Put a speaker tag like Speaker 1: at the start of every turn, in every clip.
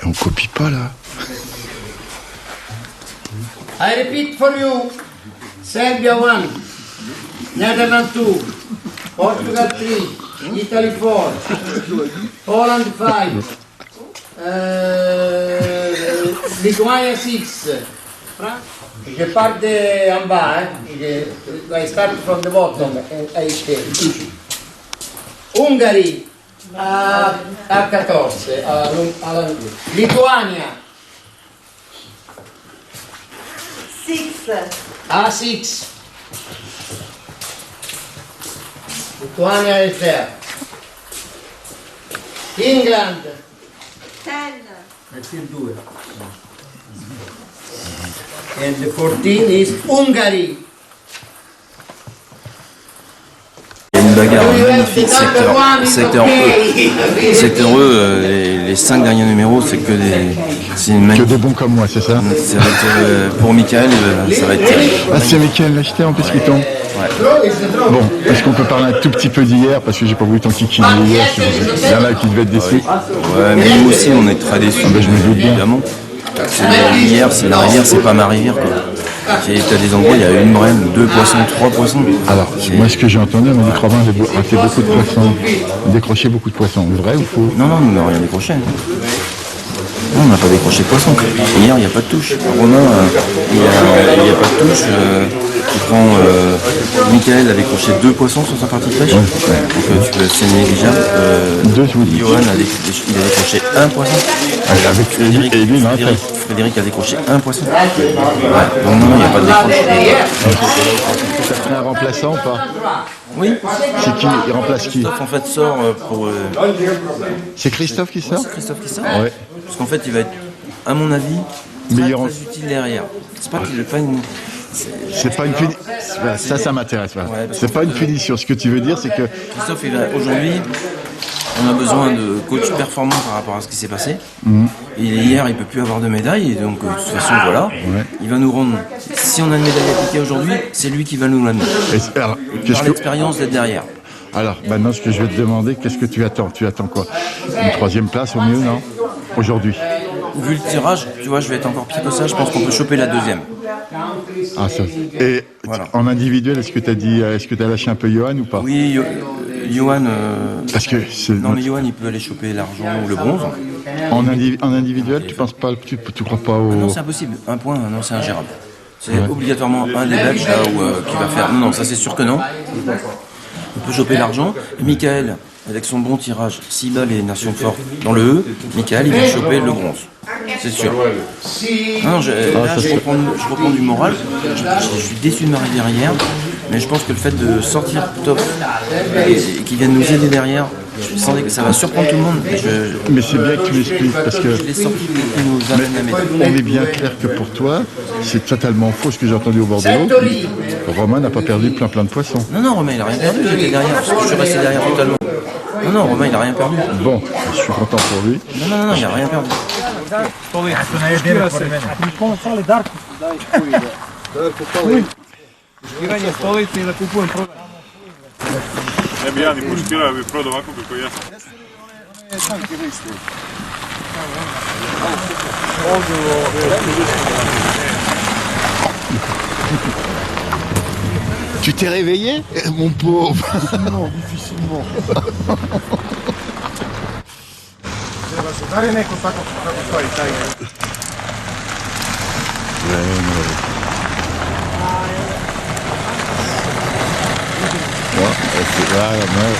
Speaker 1: on copie pas là.
Speaker 2: I repeat for you. Serbia 1, Netherlands 2, Portugal 3, Italy 4, Poland 5, Lithuania 6. Je pars de en bas, I start from the bottom and I stay. Hungary a 14, Lituania
Speaker 3: 6.
Speaker 2: A6. Lituania is there. England.
Speaker 3: 10.
Speaker 2: That's still 2. And the 14 is Hungary.
Speaker 4: Il y a une bagarre magnifique, secteur E. Secteur E, les 5 derniers numéros, c'est que des...
Speaker 1: Que des bons comme moi, c'est ça?
Speaker 4: Ça va être, pour Michael, ça va être terrible.
Speaker 1: Ah, c'est Michael l'acheté en plus qui tombe.
Speaker 4: Ouais.
Speaker 1: Bon, est-ce qu'on peut parler un tout petit peu d'hier? Parce que j'ai pas voulu ton kiki hier. Il y en a qui devaient être déçus.
Speaker 4: Ouais, mais nous aussi, on est très déçus.
Speaker 1: Ah ben, je me doute bien.
Speaker 4: Évidemment. La rivière, c'est pas ma rivière, quoi. T'as des endroits, il y a une brème, 2 poissons, 3 poissons.
Speaker 1: Alors, moi, ce que j'ai entendu, on m'a dit que Robin avait raté beaucoup de poissons, décroché beaucoup de poissons. Vrai ou faux?
Speaker 4: Non, nous n'avons rien décroché. Non, on n'a pas décroché de poisson. Hier, il n'y a pas de touche. Romain, il n'y a pas de touche. Tu prends Michael a décroché 2 poissons sur sa partie de pêche. Donc c'est négligeable. Johan il a décroché 1 poisson. Frédéric a décroché 1 poisson. Ouais. Donc non, il n'y a pas de décroche.
Speaker 1: Ça ferait un remplaçant ou pas?
Speaker 4: Oui.
Speaker 1: C'est qui? Il remplace qui?
Speaker 4: Christophe en fait sort pour...
Speaker 1: C'est Christophe qui sort?
Speaker 4: C'est Christophe qui sort.
Speaker 1: Ouais.
Speaker 4: Parce qu'en fait, il va être, à mon avis, très utile derrière. C'est pas qu'il n'est pas une...
Speaker 1: C'est pas une punition. Ça m'intéresse. Voilà. Ouais, c'est pas une punition. Ce que tu veux dire, c'est que
Speaker 4: Christophe, aujourd'hui, on a besoin de coach performant par rapport à ce qui s'est passé. Et hier, il peut plus avoir de médaille. Et donc, de toute façon, voilà. Ouais. Il va nous rendre. Si on a une médaille à piquer aujourd'hui, c'est lui qui va nous l'amener. Par l'expérience d'être derrière.
Speaker 1: Alors, maintenant, ce que je vais te demander, qu'est-ce que tu attends? Tu attends quoi? Une 3e place au mieux, non? Aujourd'hui.
Speaker 4: Vu le tirage, tu vois, je vais être encore pire que ça. Je pense qu'on peut choper la 2e.
Speaker 1: Ah, ça. Et voilà. En individuel, est-ce que tu as lâché un peu Johan ou pas?
Speaker 4: Oui, Johan.
Speaker 1: Parce que
Speaker 4: non, mais Johan, il peut aller choper l'argent ou le bronze.
Speaker 1: En individuel, tu penses pas, tu crois pas au.
Speaker 4: Non, c'est impossible. Un point, non, c'est ingérable. C'est obligatoirement un des Belges là qui va faire. Non, ça c'est sûr que non. On peut choper l'argent. Michael, avec son bon tirage, s'il bat les nations fortes dans le E, Michael, il va choper le bronze. C'est sûr. Non, je reprends du moral. Je suis déçu de ma rivière hier, mais je pense que le fait de sortir top et qu'ils viennent nous aider derrière, je sentais que ça va surprendre tout le monde.
Speaker 1: Mais c'est bien que tu m'expliques parce que
Speaker 4: je l'ai sorti pour qu'ils nous amènent la médaille.
Speaker 1: On est bien clair que pour toi, c'est totalement faux ce que j'ai entendu au bord de l'eau. Romain n'a pas perdu plein de poissons.
Speaker 4: Non, Romain il a rien perdu. J'étais derrière parce que je suis resté derrière totalement. Non, Romain il a rien perdu.
Speaker 1: Bon, je suis content pour lui.
Speaker 4: Non, il a rien perdu.
Speaker 5: Ne bi ja ni poštirao, bi prodao ovako kako jesam.
Speaker 1: Tu t'es réveillé, mon pauvre?
Speaker 6: Difficilement, difficilement. Da li je neko tako kako stoji taj?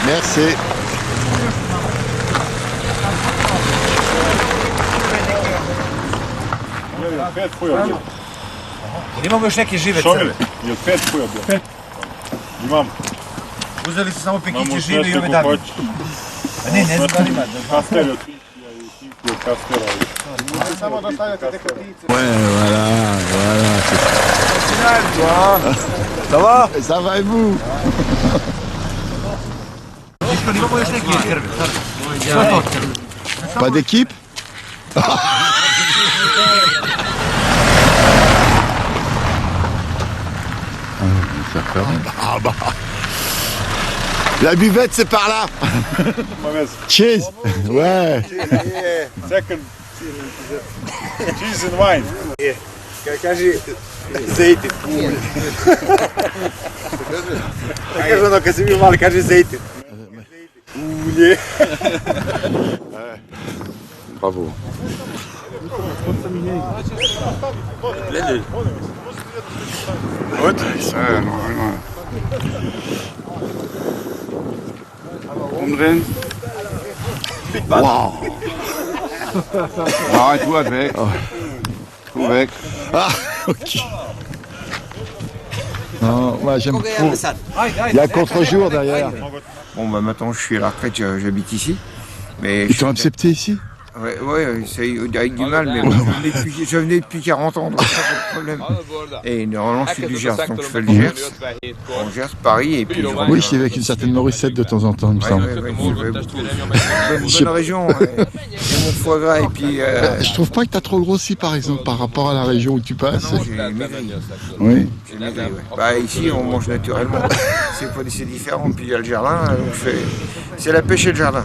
Speaker 1: Merci.
Speaker 6: Imamo još neke žive
Speaker 5: Šomil,
Speaker 6: crve.
Speaker 5: je 5 koja bilo? Imam.
Speaker 6: Uzeli su samo pekiće žive i ove davne. Ne znam da li ima.
Speaker 5: Kastel od Pinkija i Pinkija od Kastela.
Speaker 6: Samo dostavljate dekotice.
Speaker 1: Ouais, voilà.
Speaker 6: Ça va?
Speaker 1: Ça va et vous?
Speaker 6: Imamo još neke crve.
Speaker 1: Pas d'équipe? La buvette, c'est par là. Cheers. Ouais.
Speaker 5: Cheese and wine.
Speaker 6: Кажи зейти. Кажи воно, кажи мало, кажи зейти. Уле.
Speaker 1: Bravo.
Speaker 5: Goed. Omdrehen.
Speaker 1: Wow.
Speaker 5: Ja, tout gaat weg. Tout weg.
Speaker 1: Ah, ok. Non, moi j'aime trop. Il y a un contre-jour derrière.
Speaker 6: Bon, bah maintenant je suis à la retraite, j'habite ici. Mais
Speaker 1: Ils t'ont accepté ici?
Speaker 6: Ouais, c'est avec du mal, mais bon, je venais depuis 40 ans, donc ça, pas de problème. Et normalement, je suis du Gers, donc je fais le Gers. En Gers, Paris, et puis je rentre.
Speaker 1: Oui, je suis avec une certaine Morissette de temps en temps, il me semble.
Speaker 6: Bonne région, ouais. Et mon foie gras, et puis.
Speaker 1: Je trouve pas que t'as trop grossi par exemple par rapport à la région où tu passes.
Speaker 6: Non, j'ai maigri.
Speaker 1: Oui.
Speaker 6: J'ai maigri, ouais. Bah, ici, on mange naturellement. C'est différent, puis il y a le jardin, donc c'est la pêche et le jardin.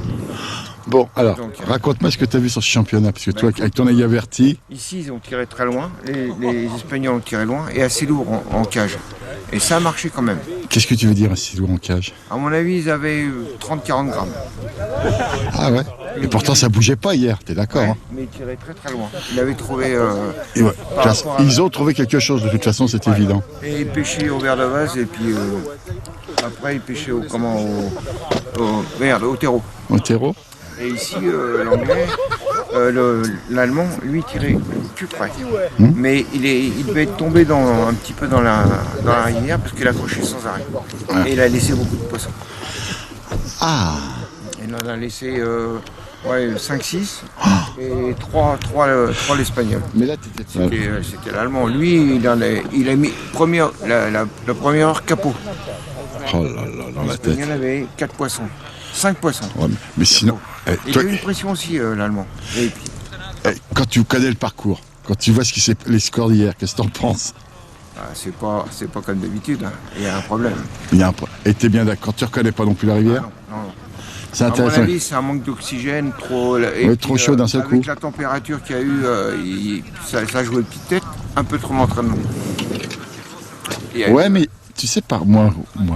Speaker 1: Bon, alors,
Speaker 6: Donc,
Speaker 1: raconte-moi ce que tu as vu sur ce championnat, parce que toi, avec ton œil averti,
Speaker 6: Ici, ils ont tiré très loin, les Espagnols ont tiré loin, et assez lourd en cage. Et ça a marché quand même.
Speaker 1: qu'est-ce que tu veux dire assis lourd en cage?
Speaker 6: À mon avis, ils avaient 30-40 grammes.
Speaker 1: Ah ouais. Et pourtant, ça bougeait pas hier, t'es d'accord hein?
Speaker 6: Mais ils tiraient très très loin. Ils avaient trouvé.
Speaker 1: Et ouais,
Speaker 6: Par rapport à-
Speaker 1: ils ont trouvé quelque chose, de toute façon, c'est évident.
Speaker 6: Et ils pêchaient au verre de vase, et puis après, ils pêchaient au terreau.
Speaker 1: Au terreau.
Speaker 6: Et ici, l'anglais, l'allemand, lui, tirait plus près. Mais il devait être tombé un petit peu dans la rivière parce qu'il accrochait sans arrêt.
Speaker 1: Ouais.
Speaker 6: Et il a laissé beaucoup de poissons.
Speaker 1: Ah.
Speaker 6: Il en a laissé 5-6 et 3 l'espagnol.
Speaker 1: Mais là, t'étais dessus.
Speaker 6: C'était l'allemand. Lui, il a mis la première heure capot.
Speaker 1: Oh là là, dans la tête.
Speaker 6: L'espagnol avait 4 poissons. 5 poissons.
Speaker 1: Ouais, mais sinon,
Speaker 6: Il
Speaker 1: toi,
Speaker 6: a eu une pression aussi, l'allemand. Et puis,
Speaker 1: quand tu connais le parcours, quand tu vois ce qui s'est les scores d'hier, qu'est-ce que t'en penses?
Speaker 6: c'est pas comme d'habitude. Hein. Il y a un problème.
Speaker 1: Il y a un point. Et t'es bien d'accord, tu reconnais pas non plus la rivière?
Speaker 6: Non.
Speaker 1: C'est
Speaker 6: À mon
Speaker 1: intéressant.
Speaker 6: avis, c'est un manque d'oxygène, trop
Speaker 1: chaud d'un seul coup.
Speaker 6: Avec la température qu'il y a eu, ça a joué petite tête, un peu trop d'entraînement.
Speaker 1: Ouais, mais tu sais, moi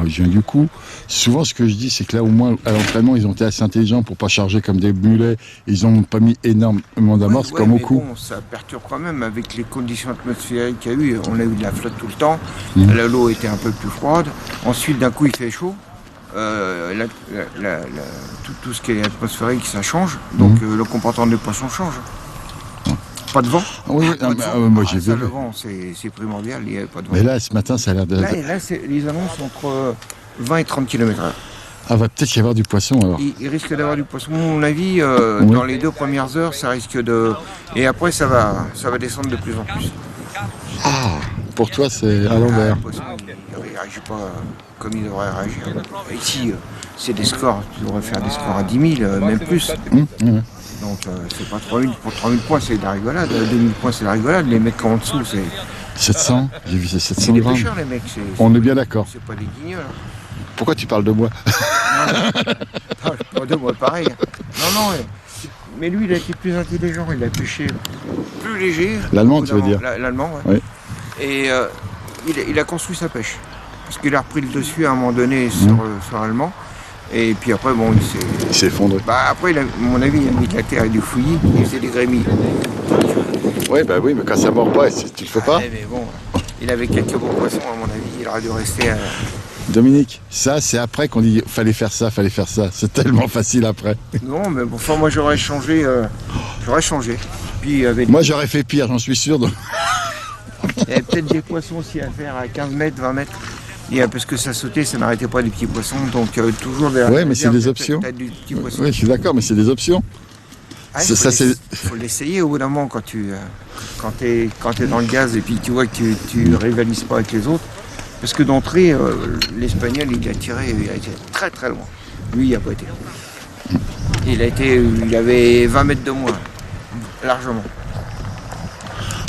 Speaker 1: je viens du coup. Souvent, ce que je dis, c'est que là, au moins, à l'entraînement, ils ont été assez intelligents pour pas charger comme des mulets. Ils ont pas mis énormément d'amorces comme au coup.
Speaker 6: Bon, ça perturbe quand même avec les conditions atmosphériques qu'il y a eu. On a eu de la flotte tout le temps. L'eau était un peu plus froide. Ensuite, d'un coup, il fait chaud. Tout ce qui est atmosphérique, ça change. Donc, le comportement des poissons change. Pas de vent.
Speaker 1: Oui,
Speaker 6: Pas de vent.
Speaker 1: moi j'ai
Speaker 6: Ça,
Speaker 1: vu.
Speaker 6: le vent, c'est primordial. Il n'y avait pas de vent.
Speaker 1: Mais là, ce matin, ça a l'air de.
Speaker 6: Là, les annonces entre 20 et 30 km/h.
Speaker 1: Ah, va peut-être y avoir du poisson alors.
Speaker 6: Il risque d'avoir du poisson. À mon avis, dans les 2 premières heures, ça risque de. Et après, ça va descendre de plus en plus.
Speaker 1: Ah, pour toi, c'est à l'envers.
Speaker 6: Le poisson, il ne réagit pas comme il devrait réagir. Ici, c'est des scores. Tu devrais faire des scores à 10 000, même plus. Donc, c'est pas 3 000. Pour 3 000 points, c'est de la rigolade. 2 000 points, c'est de la rigolade. Les mecs en dessous, c'est.
Speaker 1: 700, j'ai vu c'est
Speaker 6: C'est
Speaker 1: 700
Speaker 6: des
Speaker 1: grammes.
Speaker 6: pêcheurs, les mecs.
Speaker 1: On est bien d'accord.
Speaker 6: C'est pas des guignols.
Speaker 1: Pourquoi tu parles de moi?
Speaker 6: Pas de moi, pareil. Non, mais lui, il a été plus intelligent. Il a pêché plus léger.
Speaker 1: L'allemand, tu veux dire?
Speaker 6: L'allemand, ouais.
Speaker 1: Oui.
Speaker 6: Et il a construit sa pêche. Parce qu'il a repris le dessus à un moment donné sur l'allemand. Et puis après, bon,
Speaker 1: Il s'est effondré.
Speaker 6: Bah après, à mon avis, il a mis de la terre et du fouillis. Il faisait des grémis.
Speaker 1: Oui, bah oui, mais quand ça mord pas, tu le fais pas?
Speaker 6: Mais bon, il avait quelques beaux poissons, à mon avis. Il aurait dû rester.
Speaker 1: Dominique, ça, c'est après qu'on dit fallait faire ça. C'est tellement facile après.
Speaker 6: Non, mais bon, enfin, moi, j'aurais changé. Puis,
Speaker 1: Moi, j'aurais fait pire, j'en suis sûr. Donc.
Speaker 6: il y avait peut-être des poissons aussi à faire à 15 mètres, 20 mètres. Et, parce que ça sautait, ça n'arrêtait pas des petits poissons. Donc, toujours derrière.
Speaker 1: Ouais, mais c'est des options.
Speaker 6: T'as du petit poisson.
Speaker 1: Oui, je suis d'accord, mais c'est des options.
Speaker 6: Ah,
Speaker 1: c'est.
Speaker 6: faut l'essayer au bout d'un moment quand t'es dans le gaz et puis tu vois que tu rivalises pas avec les autres. Parce que d'entrée, l'Espagnol, il a été très très loin. Lui, il n'a pas été. Il avait 20 mètres de moins, largement.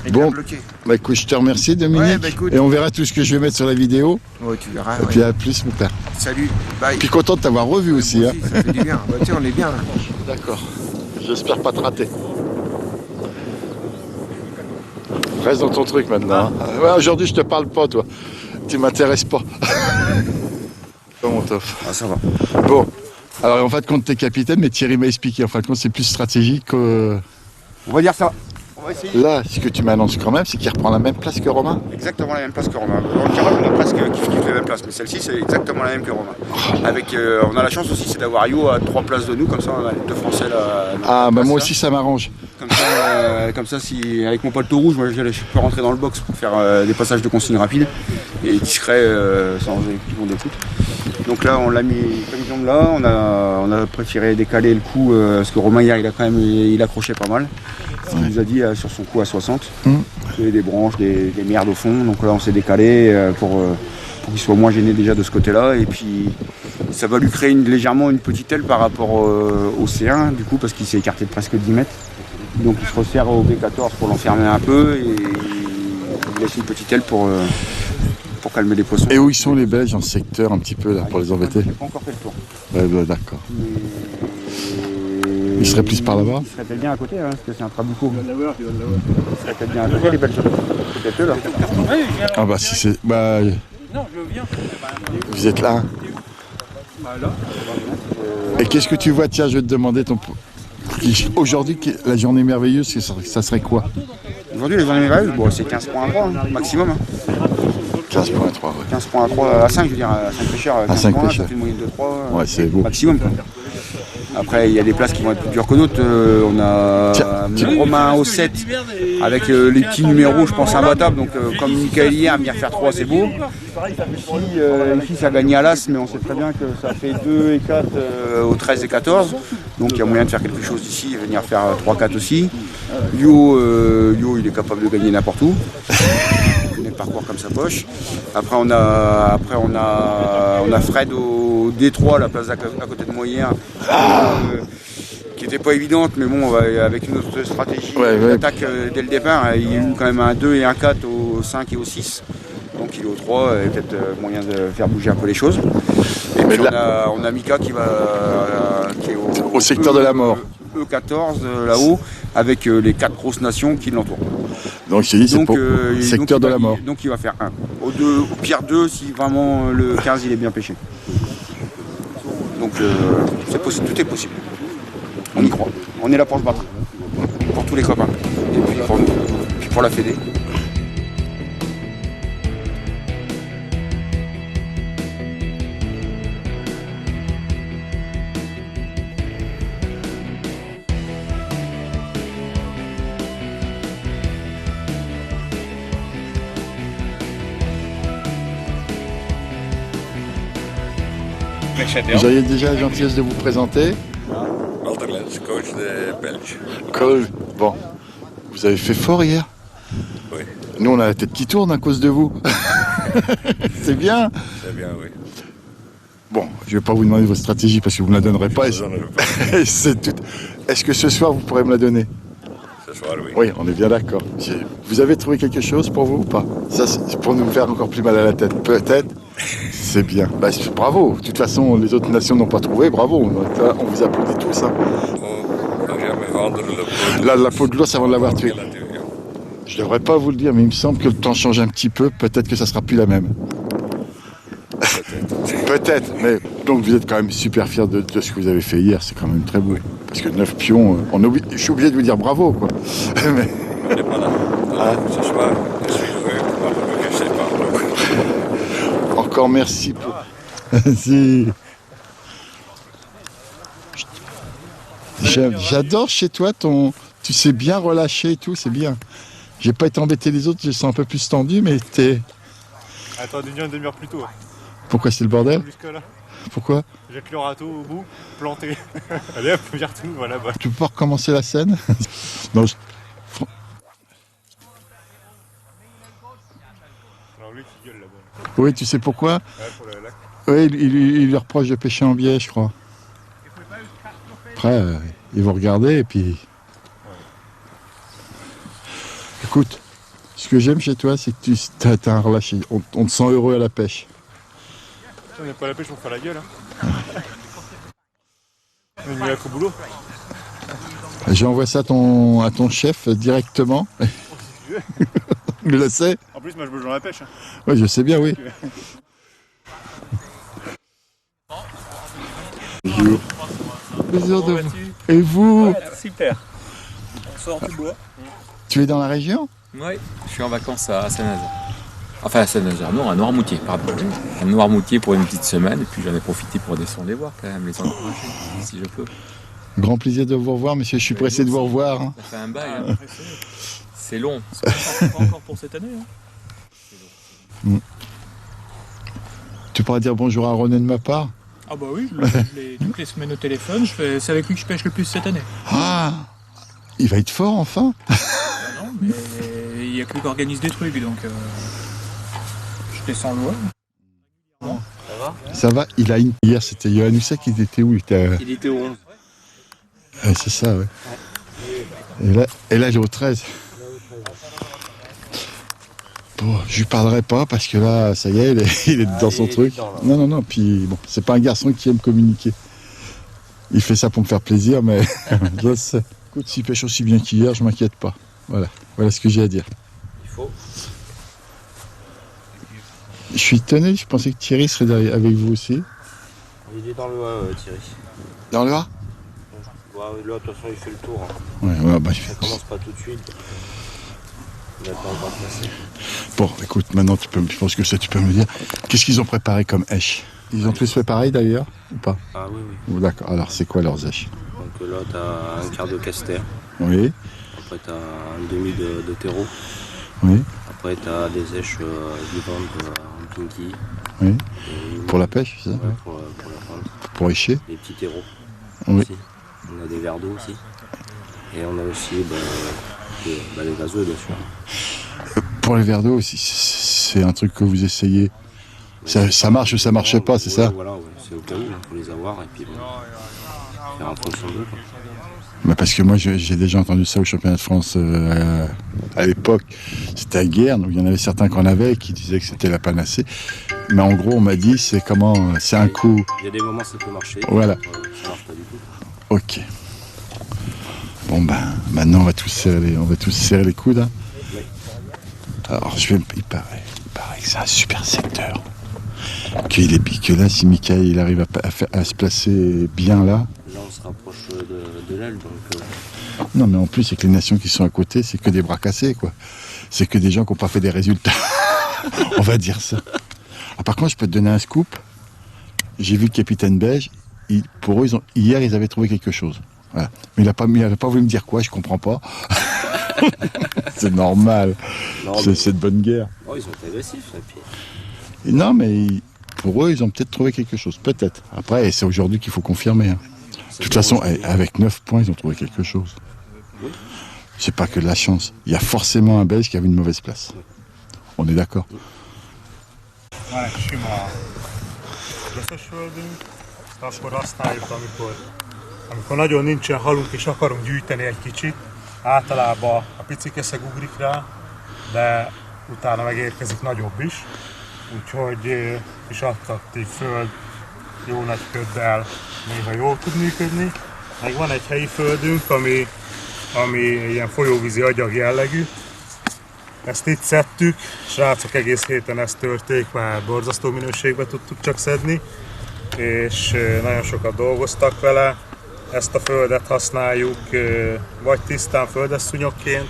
Speaker 6: Il
Speaker 1: Bon.
Speaker 6: a bloqué.
Speaker 1: Bah écoute, je te remercie, Dominique.
Speaker 6: Ouais, bah, écoute.
Speaker 1: Et on verra tout ce que je vais mettre sur la vidéo.
Speaker 6: Ouais, tu verras.
Speaker 1: Et puis à plus, mon père.
Speaker 6: Salut, bye.
Speaker 1: Puis content de t'avoir revu aussi.
Speaker 6: Moi
Speaker 1: Hein.
Speaker 6: ça fait du bien. Bah, tiens, on est bien là.
Speaker 1: D'accord. J'espère pas te rater. Reste dans ton truc maintenant. Hein. Ouais, aujourd'hui, je te parle pas, toi. Tu m'intéresses pas. Comment t'offres?
Speaker 7: Ah, ça va.
Speaker 1: Bon. Alors, en fin de compte, t'es capitaine, mais Thierry m'a expliqué. En fin de compte, c'est plus stratégique que...
Speaker 7: On va dire ça. On va essayer.
Speaker 1: Là, ce que tu m'annonces quand même, c'est qu'il reprend la même place que Romain.
Speaker 7: Exactement la même place que Romain. Dans le Carole, on a presque kiff la même place, mais celle-ci, c'est exactement la même que Romain. Avec, on a la chance aussi, c'est d'avoir Yo à 3 places de nous, comme ça, on a les 2 Français là.
Speaker 1: Ah, bah moi aussi, ça m'arrange.
Speaker 7: Comme ça, si avec mon paletot rouge, moi, je peux rentrer dans le box pour faire des passages de consignes rapides et discrets sans équipement d'écoute. Donc là, on l'a mis comme jambe là. On a préféré décaler le coup parce que Romain hier, il accrochait pas mal. Il nous a dit sur son coup à 60. Il y avait des branches, des merdes au fond. Donc là, on s'est décalé pour qu'il soit moins gêné déjà de ce côté-là. Et puis, ça va lui créer légèrement une petite aile par rapport au C1, du coup, parce qu'il s'est écarté de presque 10 mètres. Donc il se resserre au B14 pour l'enfermer un peu et il laisse une petite aile pour calmer les poissons.
Speaker 1: Et où ils sont les Belges en secteur un petit peu là pour les embêter?
Speaker 7: J'ai pas encore fait le tour.
Speaker 1: Ouais, bah, d'accord. Ils seraient plus par là-bas?
Speaker 7: Ils seraient peut-être bien à côté, hein, parce que c'est un trabuco. Ils seraient peut-être bien à côté les Belges. Peut-être eux là.
Speaker 1: Ah bah si c'est... Bah... Vous êtes là, hein. Et qu'est-ce que tu vois? Tiens, je vais te demander ton... Aujourd'hui, la journée merveilleuse, ça serait quoi?
Speaker 7: Aujourd'hui, les journées merveilleuses, bon, c'est 15 points à 3 maximum. Hein.
Speaker 1: 15 points à 3, ouais.
Speaker 7: 15 points à 3, à 5, je veux dire, à 5 pêcheurs.
Speaker 1: À 5
Speaker 7: points,
Speaker 1: pêcheurs.
Speaker 7: ça fait une moyenne de 3.
Speaker 1: Ouais, c'est beau.
Speaker 7: Maximum. Quoi. Après, il y a des places qui vont être plus dures que d'autres. On a Romain au 7 avec les petits numéros, je pense, imbattables. Donc, comme Michael hier, venir faire 3, c'est beau. Ici, ça a gagné à l'As, mais on sait très bien que ça fait 2 et 4 au 13 et 14. Donc, il y a moyen de faire quelque chose ici et venir faire 3-4 aussi. Yo, il est capable de gagner n'importe où. Il connaît le parcours comme sa poche. Après, on a Fred au D3, la place à côté de moi hier, qui n'était pas évidente, mais bon, avec une autre stratégie d'attaque dès le départ, il y a eu quand même un 2 et un 4 au 5 et au 6. Donc il est au 3, et peut-être moyen de faire bouger un peu les choses. Et puis on a Mika qui est
Speaker 1: au secteur de la mort.
Speaker 7: E14 là-haut, avec les 4 grosses nations qui l'entourent.
Speaker 1: Donc je te dis, c'est pour secteur de la mort.
Speaker 7: Donc il va faire 1. Au pire 2 si vraiment le 15 il est bien pêché. Donc c'est possible, tout est possible. On y croit. On est là pour se battre. Pour tous les copains. Et puis pour nous. Et puis pour la Fédé.
Speaker 1: Vous auriez déjà la gentillesse de vous présenter?
Speaker 8: Walter Lens, coach de Belge.
Speaker 1: Coach. Bon, vous avez fait fort hier?
Speaker 8: Oui.
Speaker 1: Nous, on a la tête qui tourne à cause de vous. C'est bien.
Speaker 8: C'est bien, oui.
Speaker 1: Bon, je ne vais pas vous demander votre stratégie parce que vous ne me la donnerez pas.
Speaker 8: Je vous en donnerai pas.
Speaker 1: C'est tout. Est-ce que ce soir, vous pourrez me la donner?
Speaker 8: Ce soir, oui.
Speaker 1: Oui, on est bien d'accord. Vous avez trouvé quelque chose pour vous ou pas? Ça, c'est pour nous faire encore plus mal à la tête. Peut-être. C'est bien. Bah, bravo. De toute façon, les autres nations n'ont pas trouvé. Bravo. On vous applaudit tous. Hein.
Speaker 8: On n'a jamais vendre le pot.
Speaker 1: Là, la peau de l'ours avant de l'avoir tué. Je ne devrais pas vous le dire, mais il me semble que le temps change un petit peu. Peut-être que ça sera plus la même. Peut-être. Mais donc vous êtes quand même super fiers de ce que vous avez fait hier. C'est quand même très beau. Parce que 9 pions, je suis obligé de vous dire bravo, quoi. Mais...
Speaker 8: On n'est pas là. Ce soir, je suis heureux que je sais pas.
Speaker 1: Encore merci pour... Si. J'adore chez toi tu sais bien relâcher et tout, c'est bien. J'ai pas été embêté les autres, je sens un peu plus tendu, mais t'es...
Speaker 5: Attends, une demi-heure plus tôt.
Speaker 1: Pourquoi c'est le bordel?
Speaker 5: Jusque-là.
Speaker 1: Pourquoi?
Speaker 5: Jette le râteau au bout, planté. Allez hop, vire tout, voilà. Bah.
Speaker 1: Tu peux pas recommencer la scène? Non,
Speaker 5: Alors lui qui gueule là-bas.
Speaker 1: Oui, tu sais pourquoi?
Speaker 5: Ouais, pour le lac.
Speaker 1: Oui, il lui reproche de pêcher en biais, je crois. Après, ils vont regarder et puis... Écoute, ce que j'aime chez toi, c'est que tu as un relâché. On te sent heureux à la pêche.
Speaker 5: On n'est pas à la pêche pour faire la gueule. Hein. On est mis au boulot.
Speaker 1: J'envoie ça à ton chef directement.
Speaker 5: Si tu veux.
Speaker 1: Je le sais.
Speaker 5: En plus, moi, je bouge dans la pêche. Hein.
Speaker 1: Oui, je sais bien, oui. Bonjour. Plaisir de vous. Et vous?
Speaker 9: Super. On sort du bois.
Speaker 1: Tu es dans la région?
Speaker 9: Oui, je suis en vacances à Saint-Nazaire. Enfin à Saint-Nazaire, non, à Noirmoutier, pardon. À Noirmoutier pour une petite semaine, et puis j'en ai profité pour descendre les voir quand même, les encourager, si je peux.
Speaker 1: Grand plaisir de vous revoir, monsieur. Je suis pressé de vous revoir. Hein.
Speaker 9: Ça fait un bail, hein. C'est long. C'est pas encore pour cette année. Hein.
Speaker 1: Tu pourras dire bonjour à René de ma part?
Speaker 10: Ah bah oui, toutes les semaines au téléphone, c'est avec lui que je pêche le plus cette année.
Speaker 1: Ah, il va être fort enfin.
Speaker 10: Non, mais il n'y a que lui qui organise des trucs, donc je descends le voir.
Speaker 1: Ça va. Il a une... Hier, c'était Johan Husset qui était où?
Speaker 9: Il était au 11.
Speaker 1: Ouais, c'est ça, ouais. Et là, il est au 13. Bon, je lui parlerai pas parce que là, ça y est, il est dans son truc. Non, puis bon, c'est pas un garçon qui aime communiquer. Il fait ça pour me faire plaisir, mais je le sais. Écoute, s'il pêche aussi bien qu'hier, je m'inquiète pas. Voilà ce que j'ai à dire.
Speaker 9: Il faut.
Speaker 1: Je suis étonné, je pensais que Thierry serait avec vous aussi.
Speaker 11: Il est dans le A, Thierry.
Speaker 1: Dans le A?
Speaker 11: Ouais, là, de toute façon, il fait le tour. Hein.
Speaker 1: Ouais, bah,
Speaker 11: Ça commence pas tout de suite. Il a pas encore placé.
Speaker 1: Bon, écoute, maintenant, je pense que ça, tu peux me dire. Qu'est-ce qu'ils ont préparé comme èche? Ils ont tous fait pareil d'ailleurs, ou pas?
Speaker 11: Ah oui.
Speaker 1: Oh, d'accord, alors c'est quoi leurs èches?
Speaker 11: Donc là, t'as un quart de caster.
Speaker 1: Oui.
Speaker 11: Après, t'as un demi de terreau.
Speaker 1: Oui.
Speaker 11: Après, t'as des èches vivantes en pinky.
Speaker 1: Oui. Pour la pêche, c'est ça?
Speaker 11: Ouais, pour la pente.
Speaker 1: Pour écher?
Speaker 11: Les petits terreaux.
Speaker 1: Oui.
Speaker 11: Aussi. On a des verres d'eau aussi. Et on a aussi les vaseux, bien sûr.
Speaker 1: Pour les verres d'eau aussi, c'est un truc que vous essayez. Ça marche ou ça marche pas, c'est ça?
Speaker 11: Voilà, c'est au cas où, il faut les avoir et puis faire en fonction d'eux.
Speaker 1: Mais parce que moi, j'ai déjà entendu ça au championnat de France à l'époque. C'était à Guernes, où il y en avait certains qu'on avait qui disaient que c'était la panacée. Mais en gros, on m'a dit, c'est un coup.
Speaker 11: Il y a des moments ça peut marcher.
Speaker 1: Voilà.
Speaker 11: Ça marche pas du tout.
Speaker 1: Ok. Bon ben, maintenant on va tous serrer les coudes. Hein.
Speaker 11: Oui.
Speaker 1: Alors il paraît que c'est un super secteur. Que là, si Michael il arrive à se placer bien là.
Speaker 11: Là on se rapproche de l'aile donc.
Speaker 1: Non mais en plus avec les nations qui sont à côté, c'est que des bras cassés quoi. C'est que des gens qui n'ont pas fait des résultats. On va dire ça. Ah, par contre je peux te donner un scoop. J'ai vu le capitaine Beige. Pour eux, hier, ils avaient trouvé quelque chose. Voilà. Mais il n'a pas voulu me dire quoi, je comprends pas. C'est normal. C'est de bonne guerre.
Speaker 11: Oh, ils sont agressifs. Et puis...
Speaker 1: Et non, mais pour eux, ils ont peut-être trouvé quelque chose. Peut-être. Après, c'est aujourd'hui qu'il faut confirmer. Hein. De toute façon, avec 9 points, ils ont trouvé quelque chose.
Speaker 11: Oui.
Speaker 1: C'est pas que de la chance. Il y a forcément un Belge qui avait une mauvaise place. On est d'accord.
Speaker 5: Akkor használjuk, amikor nagyon nincsen halunk és akarunk gyűjteni egy kicsit. Általában a pici keszeg ugrik rá, de utána megérkezik nagyobb is. Úgyhogy is attraktív föld, jó nagy köddel néha jól tud működni. Meg van egy helyi földünk, ami ilyen folyóvízi agyag jellegű. Ezt itt szedtük, srácok egész héten ezt törték, már borzasztó minőségben tudtuk csak szedni. És nagyon sokat dolgoztak vele. Ezt a földet használjuk vagy tisztán földesszúnyogként,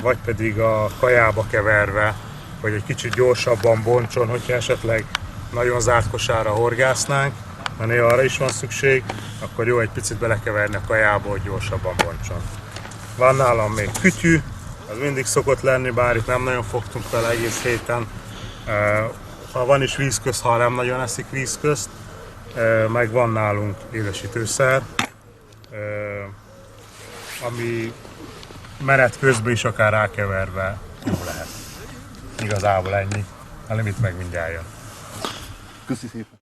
Speaker 5: vagy pedig a kajába keverve, hogy egy kicsit gyorsabban bontson, hogyha esetleg nagyon zárt kosárra horgásznánk, mert néha arra is van szükség, akkor jó egy picit belekeverni a kajába, hogy gyorsabban bontson. Van nálam még kütyű, az mindig szokott lenni, bár itt nem nagyon fogtunk vele egész héten. Ha van is vízközhal, nem nagyon eszik vízközt. Meg van nálunk édesítőszer, ami menet közben is akár rákeverve jó lehet. Igazából ennyi. A limit meg mindjárt jön.
Speaker 1: Köszi szépen.